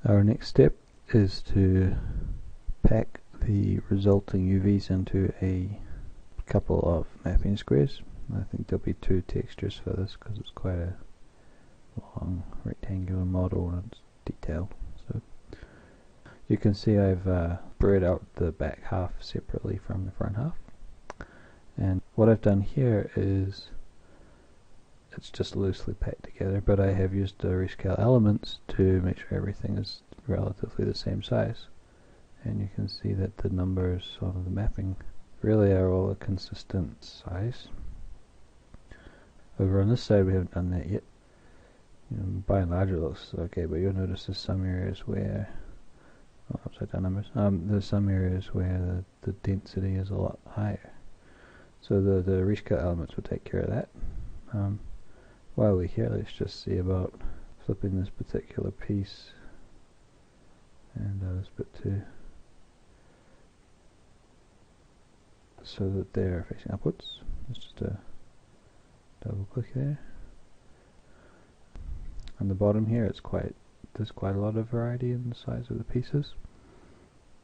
Our next step is to pack the resulting UVs into a couple of mapping squares. I think there'll be two textures for this because it's quite a long rectangular model and it's detailed. So you can see I've spread out the back half separately from the front half, and what I've done here is it's just loosely packed together, but I have used the rescale elements to make sure everything is relatively the same size, and you can see that the numbers of the mapping really are all a consistent size. Over on this side we haven't done that yet. By and large it looks okay, but you'll notice there's some areas where upside down numbers. There's some areas where the density is a lot higher, so the rescale elements will take care of that. While we're here, let's just see about flipping this particular piece and this bit too, so that they're facing upwards. Let's just double click there. On the bottom here, there's quite a lot of variety in the size of the pieces.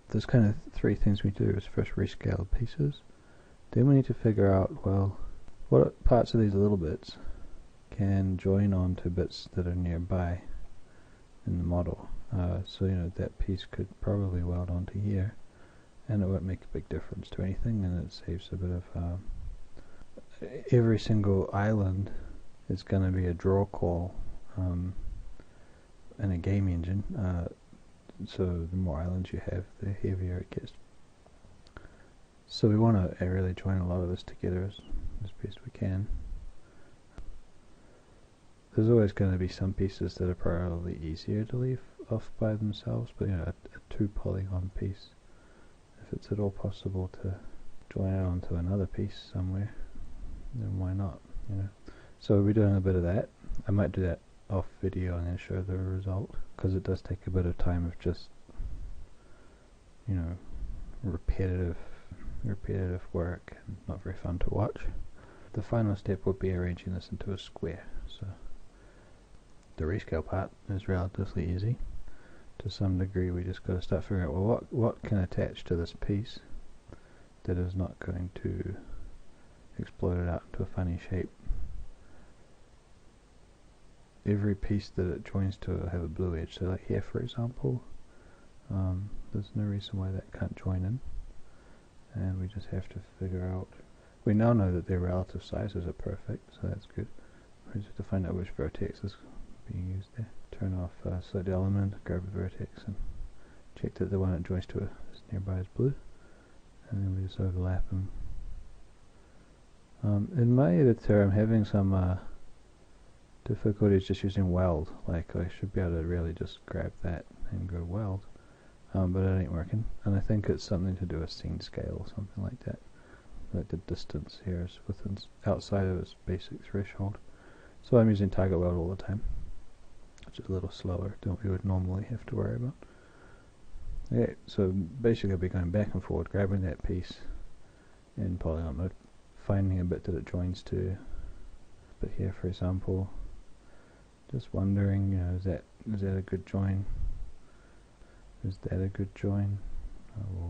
There's kind of three things we do. Is first rescale pieces, then we need to figure out, well, what parts of these little bits can join on to bits that are nearby in the model. So that piece could probably weld onto here, and it won't make a big difference to anything, and it saves a bit of every single island is going to be a draw call in a game engine, so the more islands you have, the heavier it gets. So we want to really join a lot of this together as best we can. There's always going to be some pieces that are probably easier to leave off by themselves, but a 2 polygon piece, if it's at all possible to join it onto another piece somewhere, then why not? So we'll be doing a bit of that. I might do that off video and then show the result, because it does take a bit of time of just repetitive work and not very fun to watch. The final step would be arranging this into a square. So the rescale part is relatively easy. To some degree, we just got to start figuring out, well, what can attach to this piece that is not going to explode it out into a funny shape. Every piece that it joins to will have a blue edge. So like here, for example, there's no reason why that can't join in, and we just have to figure out. We now know that their relative sizes are perfect, so that's good. We just have to find out which vertex is being used there. Turn off select element, grab a vertex, and check that the one it joins to is nearby is blue, and then we just overlap them. In my editor, I'm having some difficulties just using weld. Like, I should be able to really just grab that and go weld, but it ain't working, and I think it's something to do with scene scale or something like that. Like the distance here is outside of its basic threshold, so I'm using target weld all the time, which is a little slower than we would normally have to worry about. Okay, so basically I'll be going back and forward, grabbing that piece in polygon mode, finding a bit that it joins to. But here, for example, just wondering, is that a good join? Is that a good join?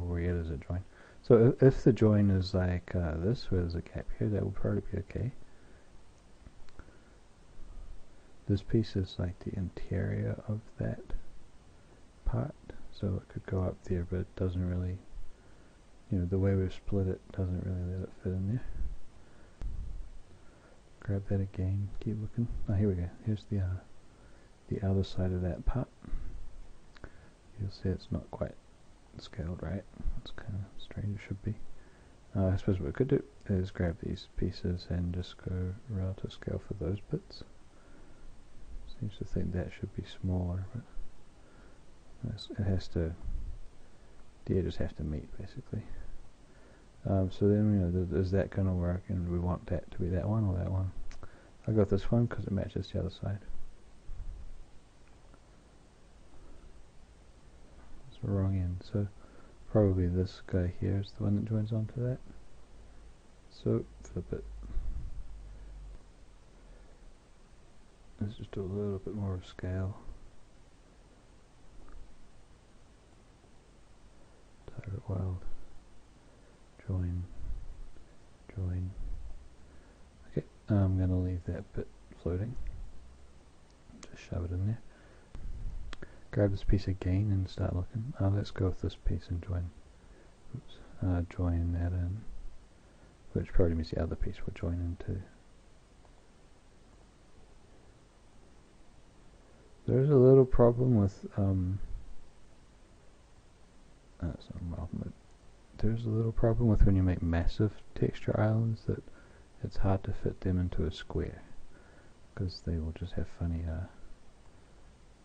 Where does it join? So if the join is like this, where there's a gap here, that will probably be okay. This piece is like the interior of that part, so it could go up there, but it doesn't really, the way we've split it doesn't really let it fit in there. Grab that again, keep looking. Oh, here we go. Here's the other side of that part. You'll see it's not quite scaled right. It's kind of strange, it should be. I suppose what we could do is grab these pieces and just go relative scale for those bits. Seems to think that should be smaller, but it has to, the edges have to meet basically. So then, is that going to work, and we want that to be that one or that one? I got this one because it matches the other side. It's the wrong end, so probably this guy here is the one that joins onto that. So flip it. Let's just do a little bit more of scale. join, join. Okay, I'm going to leave that bit floating. Just shove it in there. Grab this piece again and start looking. Let's go with this piece and join. Oops. Join that in, which probably means the other piece we're joining to. There's a little problem with that's not a problem, but there's a little problem with when you make massive texture islands, that it's hard to fit them into a square because they will just have funny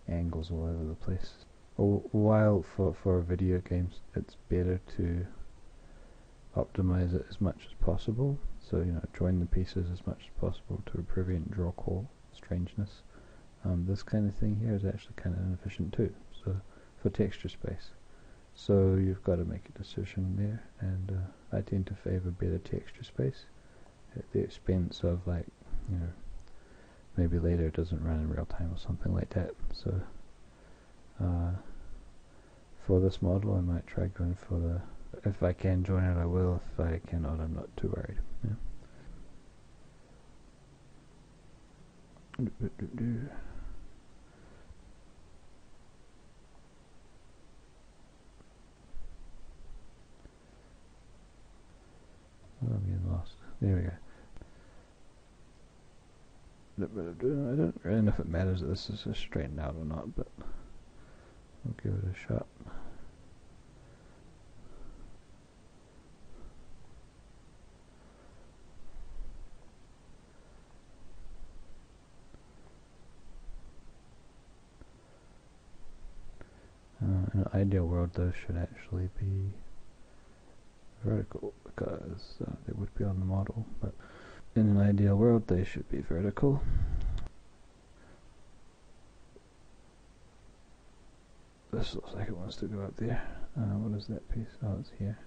angles all over the place. While for video games it's better to optimize it as much as possible, so join the pieces as much as possible to prevent draw call strangeness. This kind of thing here is actually kind of inefficient too, so for texture space. So you've got to make a decision there, and I tend to favor better texture space at the expense of, like, maybe later it doesn't run in real time or something like that. So for this model I might try going for the, if I can join it I will, if I cannot I'm not too worried. I'm getting lost. There we go. I don't really know if it matters that this is straightened out or not, but we'll give it a shot. In an ideal world, those should actually be vertical, because they would be on the model, but in an ideal world they should be vertical. This looks like it wants to go up there. What is that piece? Oh, it's here.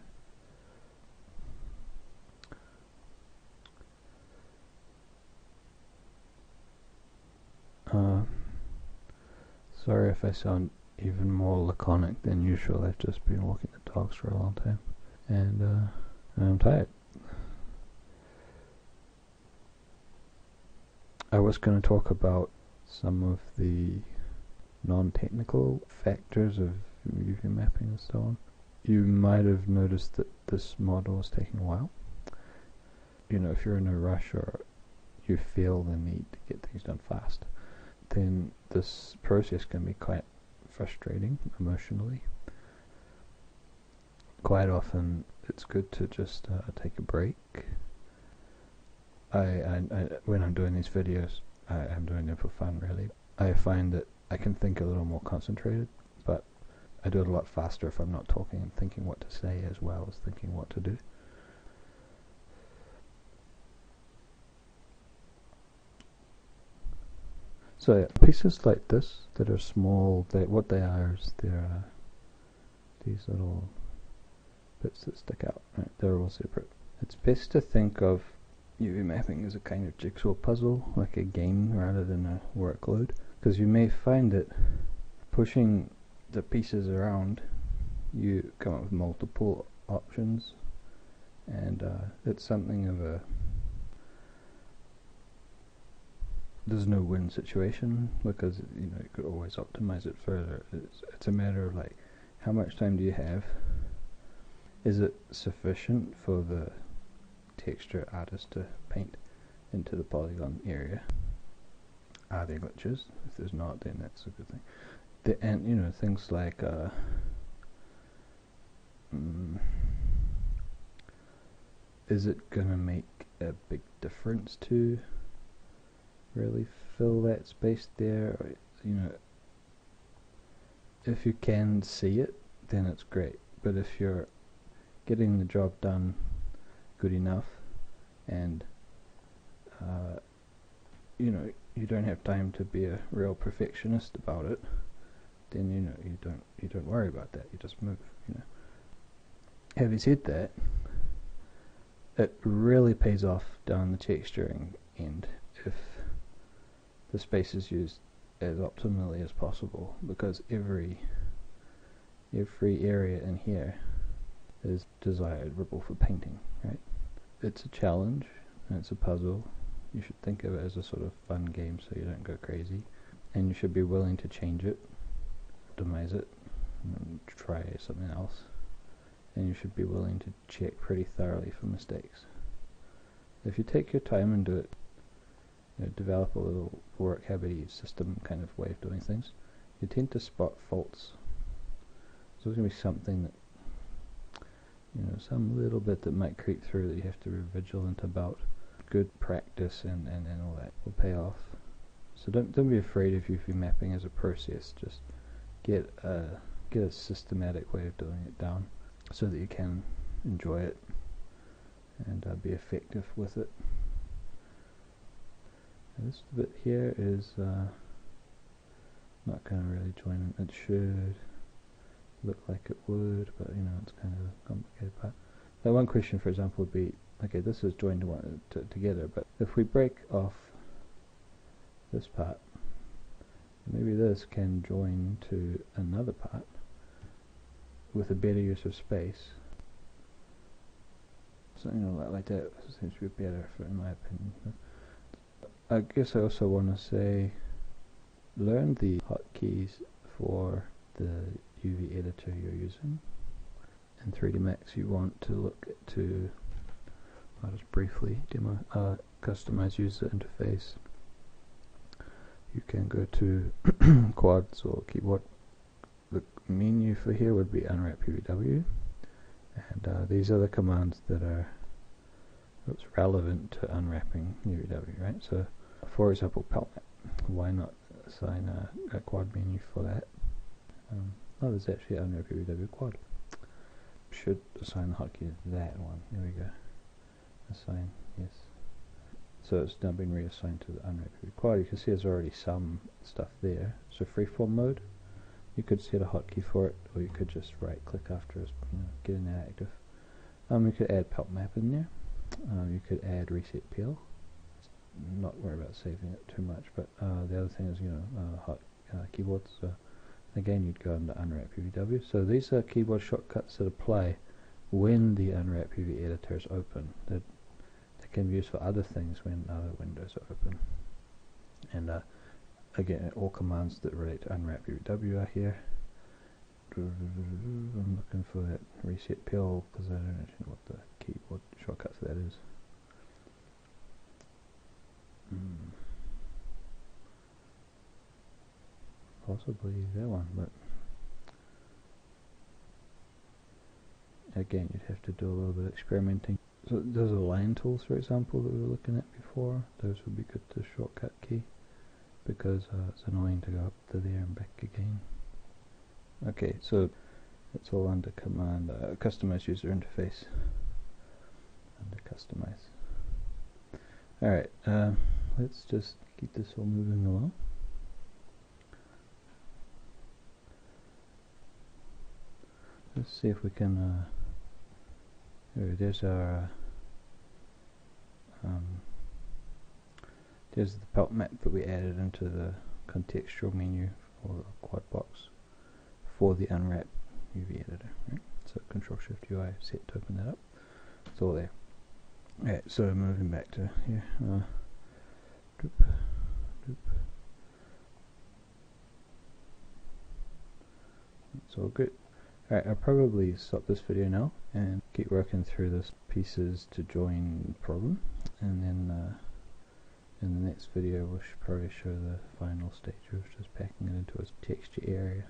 Sorry if I sound even more laconic than usual. I've just been walking the dogs for a long time, and I'm tired. I was going to talk about some of the non-technical factors of UV mapping and so on. You might have noticed that this model is taking a while. If you're in a rush or you feel the need to get things done fast, then this process can be quite frustrating emotionally. Quite often it's good to just take a break. When I'm doing these videos, I'm doing them for fun, really. I find that I can think a little more concentrated, but I do it a lot faster if I'm not talking and thinking what to say as well as thinking what to do. So yeah, pieces like this that are small, what they are is they're these little bits that stick out. Right? They're all separate. It's best to think of UV mapping as a kind of jigsaw puzzle, like a game rather than a workload, because you may find that pushing the pieces around you come up with multiple options, and it's something of a there's no win situation, because you could always optimize it further. It's a matter of, like, how much time do you have? Is it sufficient for the texture artist to paint into the polygon area? Are there glitches? If there's not, then that's a good thing. And things like is it gonna make a big difference to really fill that space there? Or, if you can see it, then it's great. But if you're getting the job done good enough, and you don't have time to be a real perfectionist about it, then you don't worry about that. You just move. Having said that, it really pays off down the texturing end if the space is used as optimally as possible, because every area in here is desirable for painting, right? It's a challenge and it's a puzzle. You should think of it as a sort of fun game so you don't go crazy, and you should be willing to change it, optimize it, and try something else, and you should be willing to check pretty thoroughly for mistakes. If you take your time and do it, develop a little work habity system kind of way of doing things, you tend to spot faults. So there's going to be something that, some little bit that might creep through that you have to be vigilant about. Good practice and all that will pay off. So don't be afraid of UV mapping as a process. Just get a systematic way of doing it down so that you can enjoy it and be effective with it. And this bit here is not going to really join in. It should look like it would, but it's kind of a complicated part. Now one question, for example, would be, okay, this is joined together, but if we break off this part, maybe this can join to another part with a better use of space. Something like that seems to be better, in my opinion. I guess I also want to say, learn the hotkeys for the UV editor you're using. In 3D Max you want to look to, I'll just briefly demo, customize user interface. You can go to quads or keyboard. The menu for here would be Unwrap UVW, and these are the commands that are relevant to unwrapping UVW, right? So for example, palette map, why not assign a quad menu for that? Oh, there's actually Unwrap UVW quad. Should assign the hotkey to that one. There we go. Assign, yes. So it's now been reassigned to the Unwrap UVW quad. You can see there's already some stuff there. So freeform mode, you could set a hotkey for it, or you could just right click after it's getting that active. You could add palette map in there. You could add reset peel. Not worry about saving it too much, but the other thing is hot keyboards. So again, you'd go into Unwrap UVW. So these are keyboard shortcuts that apply when the Unwrap UV editor is open. That can be used for other things when other windows are open. And again, all commands that relate to Unwrap UVW are here. I'm looking for that reset peel because I don't actually know what the keyboard shortcut for that is. Possibly that one, but again, you'd have to do a little bit of experimenting. So those are line tools, for example, that we were looking at before. Those would be good to shortcut key because it's annoying to go up to there and back again. Okay, so it's all under command, customize user interface. Under customize. Alright, let's just keep this all moving along. Let's see if we can, there's our, there's the palette map that we added into the contextual menu or quad box for the Unwrap UV editor, right? So Control-Shift-UI set to open that up. It's all there. Alright, so moving back to here. It's all good. Alright, I'll probably stop this video now and keep working through this pieces to join problem, and then in the next video we should probably show the final stage of just packing it into a texture area.